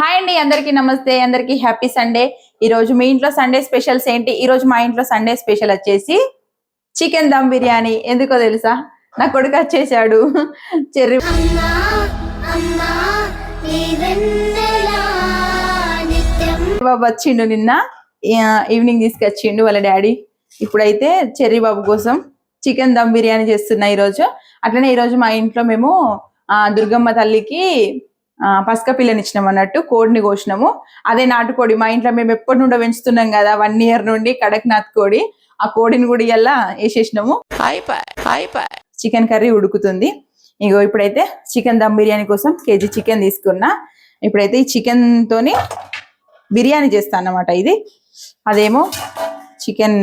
Hi అండి, అందరికీ నమస్తే, అందరికీ హ్యాపీ సండే. ఈ రోజు మీ ఇంట్లో సండే స్పెషల్స్ ఏంటి? ఈ రోజు మా ఇంట్లో సండే స్పెషల్ వచ్చేసి చికెన్ దమ్ బిర్యానీ. ఎందుకో తెలుసా? నా కొడుకు వచ్చేసాడు. చెర్రీ బాబు వచ్చిండు నిన్న ఈవినింగ్ తీసుకొచ్చిండు వాళ్ళ డాడీ. ఇప్పుడైతే చెర్రీ బాబు కోసం చికెన్ దమ్ బిర్యానీ చేస్తున్నా ఈరోజు. అట్లనే ఈరోజు మా ఇంట్లో మేము దుర్గమ్మ తల్లికి పసక పిల్లని ఇచ్చినాం అన్నట్టు, కోడిని కోసినాము. అదే నాటుకోడి మా ఇంట్లో మేము ఎప్పటి నుండో పెంచుతున్నాం కదా, 1 year నుండి కడక్నాథ్ కోడి. ఆ కోడిని కూడా ఇలా వేసేసినాము. చికెన్ కర్రీ ఉడుకుతుంది. ఇగో ఇప్పుడైతే చికెన్ దమ్ బిర్యానీ కోసం kg చికెన్ తీసుకున్నా. ఇప్పుడైతే ఈ చికెన్ తోని బిర్యానీ చేస్తా అన్నమాట. ఇది అదేమో చికెన్,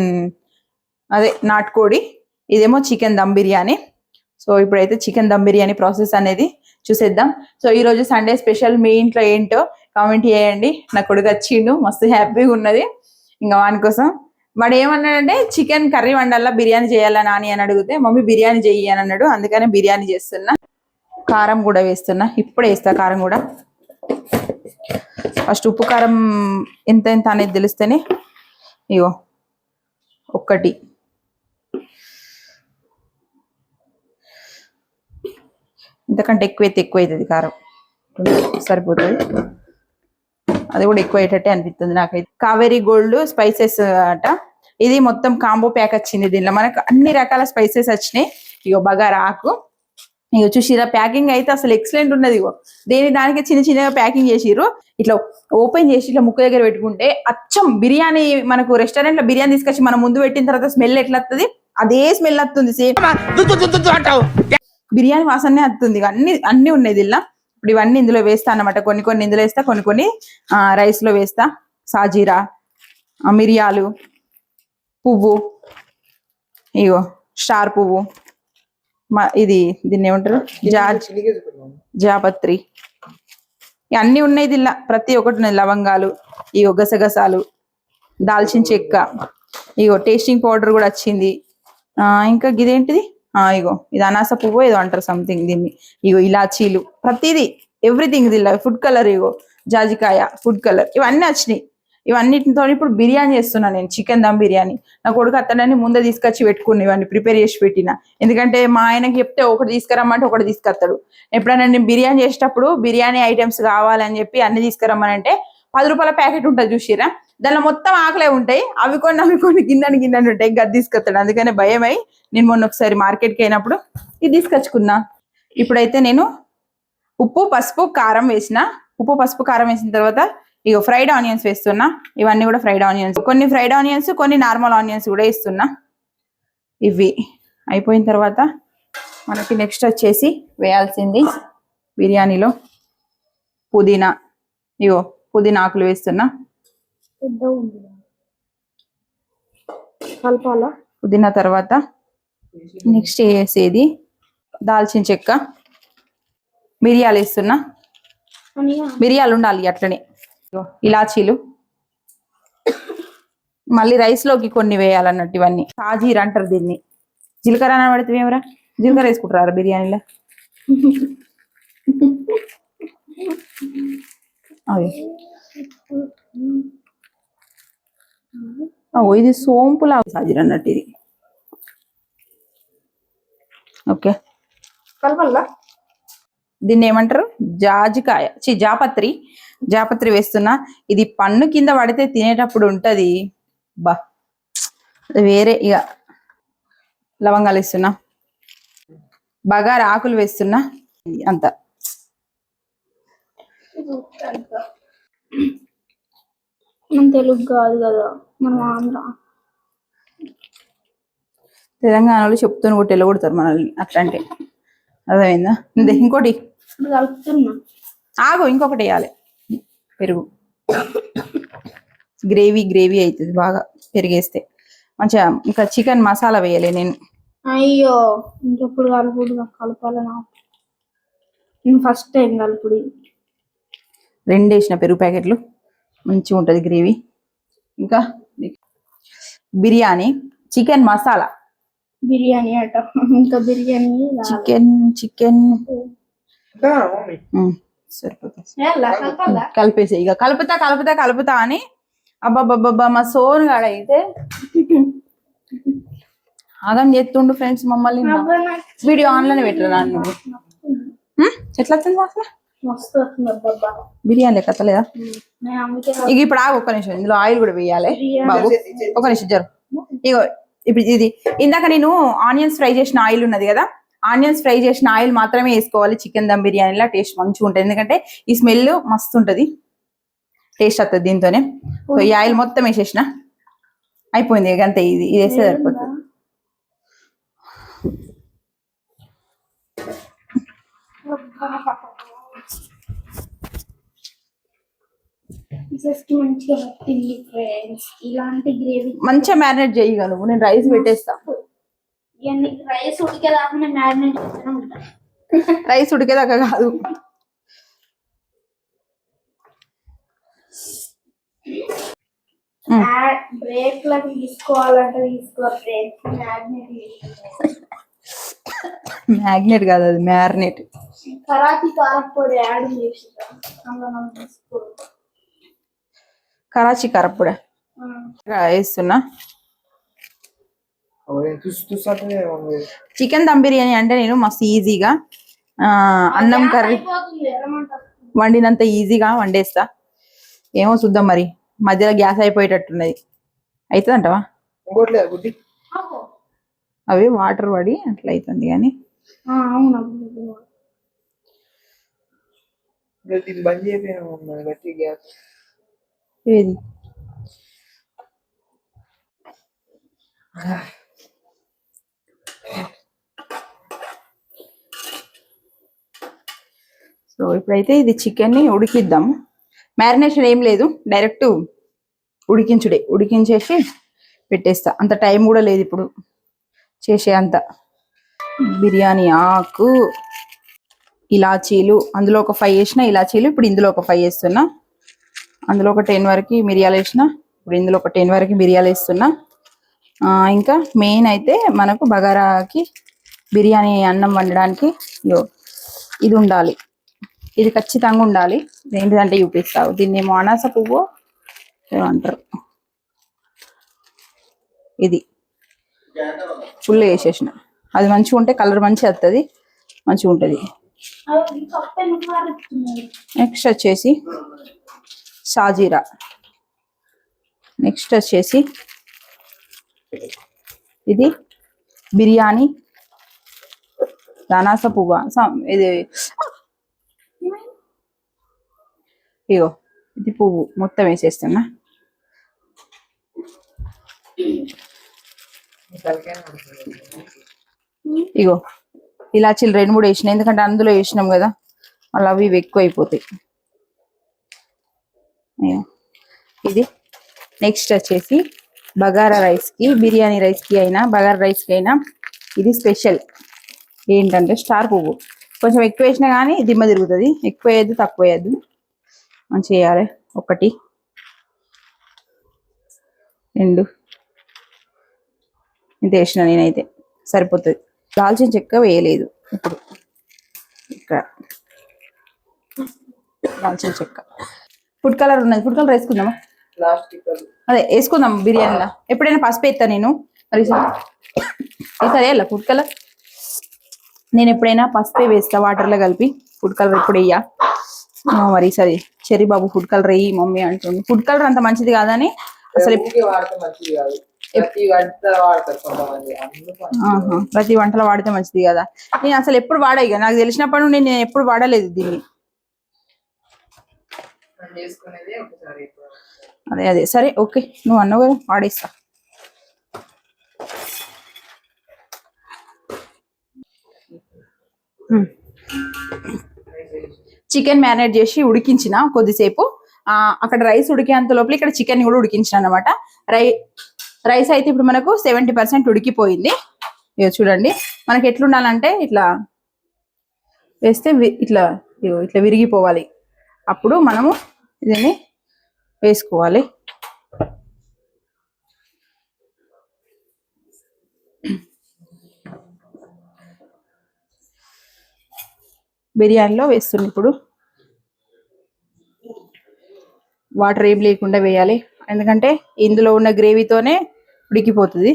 అదే నాటుకోడి, ఇదేమో చికెన్ దమ్ బిర్యానీ. సో ఇప్పుడైతే చికెన్ దమ్ బిర్యానీ ప్రాసెస్ అనేది చూసేద్దాం. సో ఈ రోజు సండే స్పెషల్ మీ ఇంట్లో ఏంటో కామెంట్ చేయండి. నా కొడుకు వచ్చిండు, మస్తు హ్యాపీగా ఉన్నది. ఇంకా వాని కోసం వాడు ఏమన్నాడంటే చికెన్ కర్రీ వండాలా, బిర్యానీ చేయాలా నాని అని అడిగితే మమ్మీ బిర్యానీ చెయ్యి అని అన్నాడు. అందుకనే బిర్యానీ చేస్తున్నా. కారం కూడా వేస్తున్నా, ఇప్పుడే వేస్తా కారం కూడా. ఫస్ట్ ఉప్పు కారం ఎంత ఎంత అనేది తెలిస్తేనే. ఇగో 1, ఇంతకంటే ఎక్కువ అవుతుంది కారం, సరిపోతుంది. అది కూడా ఎక్కువ అయ్యేటట్టే అనిపిస్తుంది నాకైతే. కావేరీ గోల్డ్ స్పైసెస్ అట. ఇది మొత్తం కాంబో ప్యాక్ వచ్చింది. దీనిలో మనకు అన్ని రకాల స్పైసెస్ వచ్చినాయి. ఇగో బగారా ఆకు, ఇగో చూసిరా ప్యాకింగ్ అయితే అసలు ఎక్సలెంట్ ఉన్నది. ఇగో దానికి చిన్న చిన్నగా ప్యాకింగ్ చేసిర్రు. ఇట్లా ఓపెన్ చేసి ఇట్లా ముక్క దగ్గర పెట్టుకుంటే అచ్చం బిర్యానీ, మనకు రెస్టారెంట్ లో బిర్యానీ తీసుకొచ్చి మనం ముందు పెట్టిన తర్వాత స్మెల్ ఎట్లా వస్తుంది, అదే స్మెల్ వస్తుంది. సేమ్ బిర్యానీ వాసనే వస్తుంది. అన్ని ఉన్నాయి దీనిలో. ఇప్పుడు ఇవన్నీ ఇందులో వేస్తా అన్నమాట. కొన్ని ఇందులో వేస్తా, కొన్ని రైస్ లో వేస్తా. సాజీరా, మిరియాలు, పువ్వు, ఇగో స్టార్ పువ్వు, దీన్ని ఏమంటారు, జాపత్రి, అన్ని ఉన్నాయి దీనిలో. ప్రతి ఒక్కటి ఉన్నాయి. లవంగాలు, ఇగో గసగసాలు, దాల్చిన చెక్క, ఇగో టేస్టింగ్ పౌడర్ కూడా వచ్చింది. ఇంకా ఇదేంటిది, ఇగో ఇది అనాస పువ్వు ఏదో అంటారు సంథింగ్ దీన్ని. ఇగో ఇలాచీలు, ప్రతిదీ ఎవ్రీథింగ్ దీనిలో. ఫుడ్ కలర్, ఇగో జాజికాయ ఫుడ్ కలర్, ఇవన్నీ వచ్చినాయి. ఇవన్నిటితో ఇప్పుడు బిర్యానీ చేస్తున్నా నేను, చికెన్ దమ్ బిర్యానీ. నా కొడుకు అత్తడాన్ని ముందే తీసుకొచ్చి పెట్టుకుని ఇవన్నీ ప్రిపేర్ చేసి పెట్టిన. ఎందుకంటే మా ఆయనకి చెప్తే ఒకటి తీసుకురమ్మంటే ఒకటి తీసుకొస్తాడు. ఎప్పుడైనా నేను బిర్యానీ చేసేటప్పుడు బిర్యానీ ఐటమ్స్ కావాలని చెప్పి అన్ని తీసుకురమ్మని అంటే 10 రూపాయల ప్యాకెట్ ఉంటుంది చూసిరా, దానిలో మొత్తం ఆకలే ఉంటాయి. అవి కొన్ని గిన్నెని ఉంటాయి, గది తీసుకొస్తాడు. అందుకనే భయమై నేను మొన్న ఒకసారి మార్కెట్కి అయినప్పుడు ఇది తీసుకొచ్చుకున్నా. ఇప్పుడైతే నేను ఉప్పు పసుపు కారం వేసిన. ఉప్పు పసుపు కారం వేసిన తర్వాత ఇగో ఫ్రైడ్ ఆనియన్స్ వేస్తున్నా. ఇవన్నీ కూడా ఫ్రైడ్ ఆనియన్స్, కొన్ని ఫ్రైడ్ ఆనియన్స్, కొన్ని నార్మల్ ఆనియన్స్ కూడా వేస్తున్నా. ఇవి అయిపోయిన తర్వాత మనకి నెక్స్ట్ వచ్చేసి వేయాల్సింది బిర్యానీలో పుదీనా. ఇగో పుదీనా ఆకులు వేస్తున్నా. పుదీనా తర్వాత నెక్స్ట్ వేసేది దాల్చిన చెక్క, మిరియాలు వేస్తున్నా. మిరియాలు ఉండాలి అట్లనే. ఇలాచీలు, మళ్ళీ రైస్ లోకి కొన్ని వేయాలన్నట్టు. ఇవన్నీ సాజీర అంటారు దీన్ని. జీలకర్ర అని పడితే ఏమరా, జీలకర్ర వేసుకుంటారా బిర్యానీలో? అది ఇది సోంపులా సాజీర అన్నట్టు ఇది. ఓకే, కలపల్లా. దీన్ని ఏమంటారు, జాపత్రి వేస్తున్నా. ఇది పన్ను కింద పడితే తినేటప్పుడు ఉంటది బా, వేరే. ఇక లవంగాలు వేస్తున్నా, బగారా ఆకులు వేస్తున్నా. అంత తెలుగు కాదు కదా, మనం ఆంధ్ర. తెలంగాణలో చెప్తూనే కూడా తెలగొడతారు మనల్ని అట్లాంటి. అర్థమైందా? ఇంకోటి ఆగు, ఇంకొకటి వేయాలి. పెరుగు, గ్రేవీ అవుతుంది బాగా పెరిగేస్తే మంచిగా. ఇంకా చికెన్ మసాలా వేయలే నేను. అయ్యో, ఇంకెప్పుడు కలపాలి నేను ఫస్ట్ టైం కలుపుడు. 2 వేసిన పెరుగు ప్యాకెట్లు, మంచిగా ఉంటుంది గ్రేవీ. ఇంకా బిర్యానీ చికెన్ మసాలా, బిర్యానీ అట. ఇంకా బిర్యానీ చికెన్ సరిపోతుంది. కలపాలా కలిపేసి ఇక కలుపుతా కలుపుతా కలుపుతా అని అబ్బాబ్బాబ్బా మా సోన్ గాడ అయితే ఆగం చేస్తుండు ఫ్రెండ్స్ మమ్మల్ని. వీడియో ఆన్లోనే పెట్టరా నన్ను. ఎట్లా వచ్చింది వాసన? మస్తు వస్తుంది అబ్బబ్బా. బిర్యానీ కత్తలేదా? నేను అందుకే ఇక ఇప్పుడు ఆగు ఒక్క నిమిషం, ఇందులో ఆయిల్ కూడా వేయాలి బాబు. ఒక నిమిషం జరు. ఇగో ఇప్పుడు ఇది ఇందాక నేను ఆనియన్స్ ఫ్రై చేసిన ఆయిల్ ఉన్నది కదా, ఆనియన్స్ ఫ్రై చేసిన ఆయిల్ మాత్రమే వేసుకోవాలి చికెన్ దమ్ బిర్యానీలా. టేస్ట్ మంచిగా ఉంటుంది, ఎందుకంటే ఈ స్మెల్ మస్తు ఉంటుంది, టేస్ట్ వస్తుంది దీంతోనే. సో ఈ ఆయిల్ మొత్తం వేసేసిన అయిపోయింది. ఇక అంతే, ఇది వేస్తే సరిపోతుంది. మంచిగా పట్టింది ఫ్రెండ్స్. ఇలాంటి గ్రేవీ మంచిగా మ్యారినేట్ చేయగలవు. నేను రైస్ పెట్టేస్తా. రైస్ ఉడికేదాకా మ్యారినేట్ చేస్తూనే ఉంటాను. రైస్ ఉడికేదాకా కాదు. బ్రేక్ లా తీసుకోవాలంటే తీసుకోవాలి ఫ్రెండ్స్. మ్యాగ్నెట్ కాదు, అది మ్యారినేట్. కరాచీ కారపొడి యాడ్ చేసి అందులో తీసుకోవాలి. కరాచీ కారపొడి వేస్తున్నా. చికెన్ దమ్ బిర్యానీ అంటే నేను మస్తు ఈజీగా అన్నం కర్రీ వండినంత ఈజీగా వండేస్తా. ఏమో చూద్దాం మరి, మధ్యలో గ్యాస్ అయిపోయేటట్టున్నది. అవుతుంది అంటవా? అవి వాటర్ పడి అట్లా అవుతుంది కానీ ఏది సో ఇప్పుడైతే ఇది చికెన్ ని ఉడికిద్దాం. మ్యారినేషన్ ఏం లేదు, డైరెక్ట్ ఉడికించుడే. ఉడికించేసి పెట్టేస్తా, అంత టైం కూడా లేదు ఇప్పుడు చేసే అంత. బిర్యానీ ఆకు, ఇలాచీలు, అందులో ఒక 5 వేసిన ఇలాచీలు, ఇప్పుడు ఇందులో ఒక 5 వేస్తున్నా. అందులో ఒక 10 వరకు మిరియాలు వేసిన, ఇప్పుడు ఇందులో ఒక 10 వరకు మిరియాలు వేస్తున్నా. ఇంకా మెయిన్ అయితే మనకు బగారాకి బిర్యానీ అన్నం వండడానికి ఇది ఉండాలి, ఇది ఖచ్చితంగా ఉండాలి. ఏంటిదంటే చూపిస్తావు, దీన్ని ఏమో అనాస పువ్వు ఏమంటారు, ఇది ఫుల్ వేసేసిన. అది మంచిగా ఉంటే కలర్ మంచిగా వస్తుంది, మంచిగా ఉంటుంది. నెక్స్ట్ వచ్చేసి షాజీరా, నెక్స్ట్ వచ్చేసి ఇది బిర్యానీ అనాస పువ్వు, ఇది ఇగో ఇది పువ్వు మొత్తం వేసేస్తున్నా. ఇగో ఇలాచీలు 2-3 వేసినా, ఎందుకంటే అందులో వేసినాం కదా, మళ్ళీ అవి ఎక్కువ అయిపోతాయి. ఇది నెక్స్ట్ వచ్చేసి బగారా రైస్కి, బిర్యానీ రైస్కి అయినా బగారా రైస్కి అయినా ఇది స్పెషల్ ఏంటంటే స్టార్ పువ్వు. కొంచెం ఎక్కువ వేసినా కానీ దిమ్మ తిరుగుతుంది, ఎక్కువ వేయద్దు తక్కువ వేయద్దు, మంచిగా వేయాలి. 1 2 ఇంత వేసిన నేనైతే సరిపోతుంది. దాల్చిన చెక్క వేయలేదు ఇప్పుడు, ఇక్కడ దాల్చిన చెక్క. ఫుడ్ కలర్ ఉన్నది, ఫుడ్ కలర్ వేసుకుందామా? అదే వేసుకుందాం బిర్యానీలా. ఎప్పుడైనా పసుపు వేస్తా నేను, మరి ఈసారి వేయాల ఫుడ్ కలర్. నేను ఎప్పుడైనా పసుపే వేస్తా వాటర్లో కలిపి, ఫుడ్ కలర్ ఎప్పుడు వేయ. మరి ఈసారి చెర్రీ బాబు ఫుడ్ కలర్ వేయి మమ్మీ అంటుంది. ఫుడ్ కలర్ అంత మంచిది కాదని అసలు ప్రతి వంటలో వాడితే మంచిది కదా. నేను అసలు ఎప్పుడు వాడా, ఇక నాకు తెలిసినప్పుడు నేను ఎప్పుడు వాడలేదు దీన్ని. అదే అదే సరే ఓకే, నువ్వు అన్నావు కదా వాడేస్తా. చికెన్ మ్యారినేట్ చేసి ఉడికించిన కొద్దిసేపు. అక్కడ రైస్ ఉడికేంత లోపల ఇక్కడ చికెన్ కూడా ఉడికించిన అనమాట. రైస్ అయితే ఇప్పుడు మనకు 70% ఉడికిపోయింది. ఇక చూడండి, మనకి ఎట్లుండాలంటే ఇట్లా వేస్తే ఇట్లా ఇట్లా విరిగిపోవాలి. అప్పుడు మనము దీన్ని వేసుకోవాలి. బిర్యానీలో వేస్తుంది ఇప్పుడు వాటర్ ఏం లేకుండా వేయాలి, ఎందుకంటే ఇందులో ఉన్న గ్రేవీతోనే ఉడికిపోతుంది.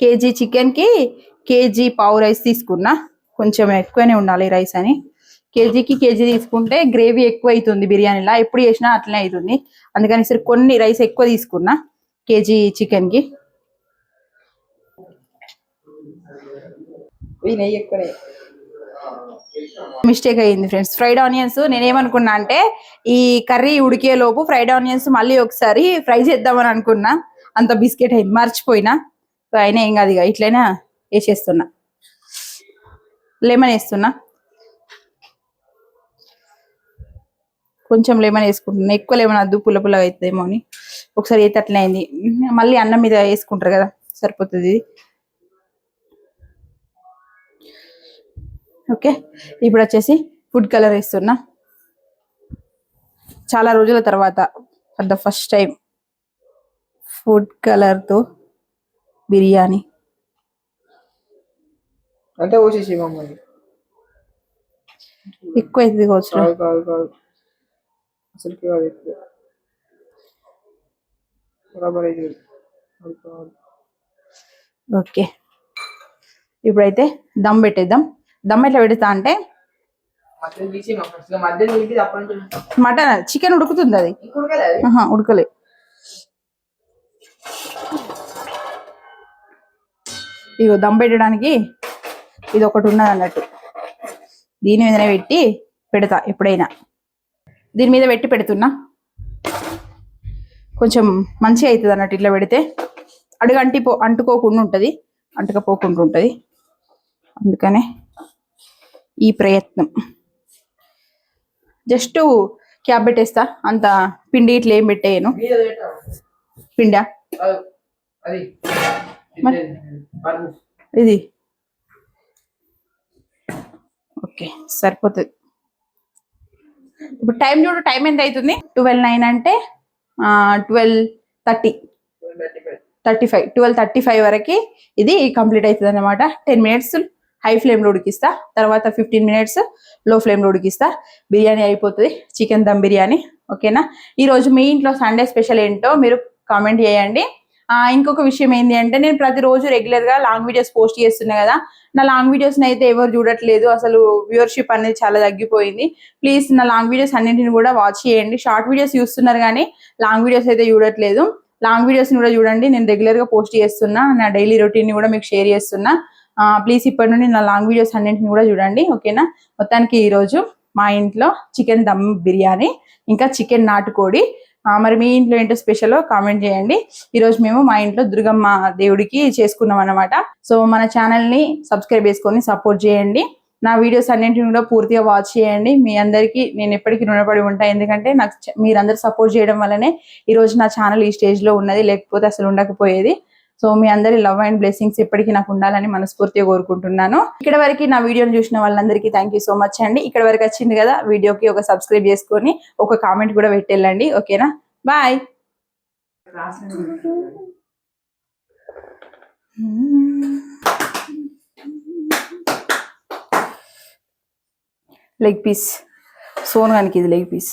కేజీ చికెన్కి కేజీ పావు రైస్ తీసుకున్నా, కొంచెం ఎక్కువనే ఉండాలి రైస్ అని. కేజీకి కేజీ తీసుకుంటే గ్రేవీ ఎక్కువ అవుతుంది బిర్యానీలా, ఎప్పుడు చేసినా అట్లనే అవుతుంది. అందుకని సరే కొన్ని రైస్ ఎక్కువ తీసుకున్నా కేజీ చికెన్కి. నెయ్యి ఎక్కువనే మిస్టేక్ అయ్యింది ఫ్రెండ్స్. ఫ్రైడ్ ఆనియన్స్ నేనేమనుకున్నా అంటే ఈ కర్రీ ఉడికే లోపు ఫ్రైడ్ ఆనియన్స్ మళ్ళీ ఒకసారి ఫ్రై చేద్దామని అనుకున్నా, అంత బిస్కెట్ అయింది, మర్చిపోయినా. అయినా ఏం కాదు, ఇక ఇట్లయినా వేసేస్తున్నా. లెమన్ వేస్తున్నా, కొంచెం లెమన్ వేసుకుంటున్నా, ఎక్కువ లెమన్ వద్దు పుల్ల పుల్లగా అవుతుందేమో అని. ఒకసారి అయితే అట్లనే అయింది, మళ్ళీ అన్నం మీద వేసుకుంటారు కదా సరిపోతుంది. ఓకే, ఇప్పుడు వచ్చేసి ఫుడ్ కలర్ వేస్తున్నా. చాలా రోజుల తర్వాత for the first time food కలర్తో బిర్యానీ. అంటే వచ్చేసి మమ్మల్ని ఎక్కువ అవుతుంది కావచ్చు. కాదు అసలుకి కాదు, ఎక్కువ బరాబర్ అవుతుంది. ఓకే, ఇప్పుడైతే దమ్ పెట్టేద్దాం. దమ్ ఎట్లా పెడతా అంటే మటన్ చికెన్ ఉడుకుతుంది, అది ఉడకలే. ఇగో దమ్ పెట్టడానికి ఇది ఒకటి ఉన్నది అన్నట్టు, దీని మీదనే పెట్టి పెడతా ఎప్పుడైనా. దీని మీద పెట్టి పెడుతున్నా, కొంచెం మంచిగా అవుతుంది అన్నట్టు. ఇట్లా పెడితే అడుగు అంటుకోకుండా ఉంటుంది, అంటుకపోకుండా ఉంటుంది. అందుకనే ఈ ప్రయత్నం. జస్ట్ క్యాప్ పెట్టేస్తా, అంత పిండి ఇట్లా ఏం పెట్టేయను. పిండా ఇది ఓకే సరిపోతుంది. ఇప్పుడు టైం చూడు, టైం ఎంత అవుతుంది? 12:09 అంటే 12:30 35 12:35 వరకు ఇది కంప్లీట్ అవుతుంది అనమాట. 10 minutes హై ఫ్లేమ్లో ఉడికిస్తా, తర్వాత 15 minutes లో ఫ్లేమ్లో ఉడికిస్తా. బిర్యానీ అయిపోతుంది, చికెన్ దమ్ బిర్యానీ. ఓకేనా? ఈరోజు మీ ఇంట్లో సండే స్పెషల్ ఏంటో మీరు కామెంట్ చేయండి. ఇంకొక విషయం ఏంటి అంటే, నేను ప్రతిరోజు రెగ్యులర్గా లాంగ్ వీడియోస్ పోస్ట్ చేస్తున్నా కదా, నా లాంగ్ వీడియోస్ని అయితే ఎవరు చూడట్లేదు, అసలు వ్యూవర్షిప్ అనేది చాలా తగ్గిపోయింది. ప్లీజ్ నా లాంగ్ వీడియోస్ అన్నింటిని కూడా వాచ్ చేయండి. షార్ట్ వీడియోస్ చూస్తున్నారు కానీ లాంగ్ వీడియోస్ అయితే చూడట్లేదు. లాంగ్ వీడియోస్ని కూడా చూడండి, నేను రెగ్యులర్గా పోస్ట్ చేస్తున్నా, నా డైలీ రొటీన్ని కూడా మీకు షేర్ చేస్తున్నా. ప్లీజ్ ఇప్పటి నుండి నా లాంగ్ వీడియోస్ అన్నింటిని కూడా చూడండి. ఓకేనా? మొత్తానికి ఈరోజు మా ఇంట్లో చికెన్ దమ్ బిర్యానీ, ఇంకా చికెన్ నాటుకోడి. మరి మీ ఇంట్లో ఏంటో స్పెషల్ కామెంట్ చేయండి. ఈరోజు మేము మా ఇంట్లో దుర్గమ్మ దేవుడికి చేసుకున్నాం అనమాట. సో మన ఛానల్ని సబ్స్క్రైబ్ చేసుకొని సపోర్ట్ చేయండి. నా వీడియోస్ అన్నింటిని కూడా పూర్తిగా వాచ్ చేయండి. మీ అందరికీ నేను ఎప్పటికీ రుణపడి ఉంటాను, ఎందుకంటే నాకు మీరందరూ సపోర్ట్ చేయడం వల్లనే ఈరోజు నా ఛానల్ ఈ స్టేజ్లో ఉన్నది, లేకపోతే అసలు ఉండకపోయేది. సో మీ అందరి లవ్ అండ్ బ్లెస్సింగ్స్ ఎప్పటికీ నాకు ఉండాలని మనస్ఫూర్తిగా కోరుకుంటున్నాను. ఇక్కడ వరకు నా వీడియోని చూసిన వాళ్ళందరికీ థ్యాంక్ యూ సో మచ్ అండి. ఇక్కడ వరకు వచ్చింది కదా, వీడియోకి ఒక సబ్స్క్రైబ్ చేసుకొని ఒక కామెంట్ కూడా పెట్టెళ్ళండి. ఓకేనా? బాయ్. లెగ్ పీస్ సోనుగానికి, ఇది లెగ్ పీస్.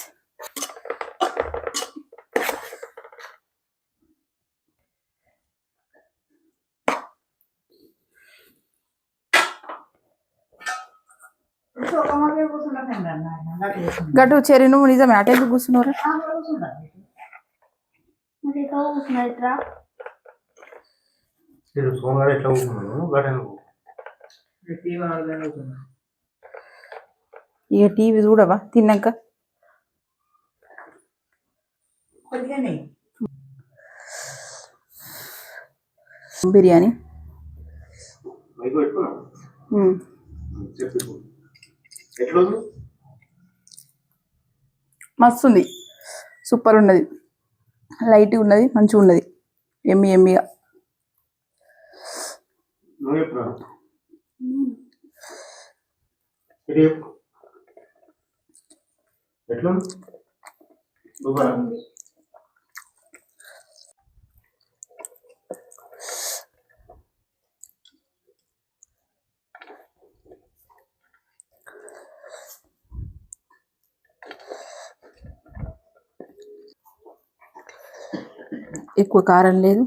గట్టు చెరి, నువ్వు నిజమే అటు ఎందుకు కూర్చున్నారు? ఇక టీవీ చూడవా తిన్నాక? బిర్యానీ మస్తుంది, సూపర్ ఉన్నది, లైట్గా ఉన్నది, మంచిగా ఉన్నది, ఎమ్మి ఎమ్మిగా. ఎక్కువ కారం లేదు.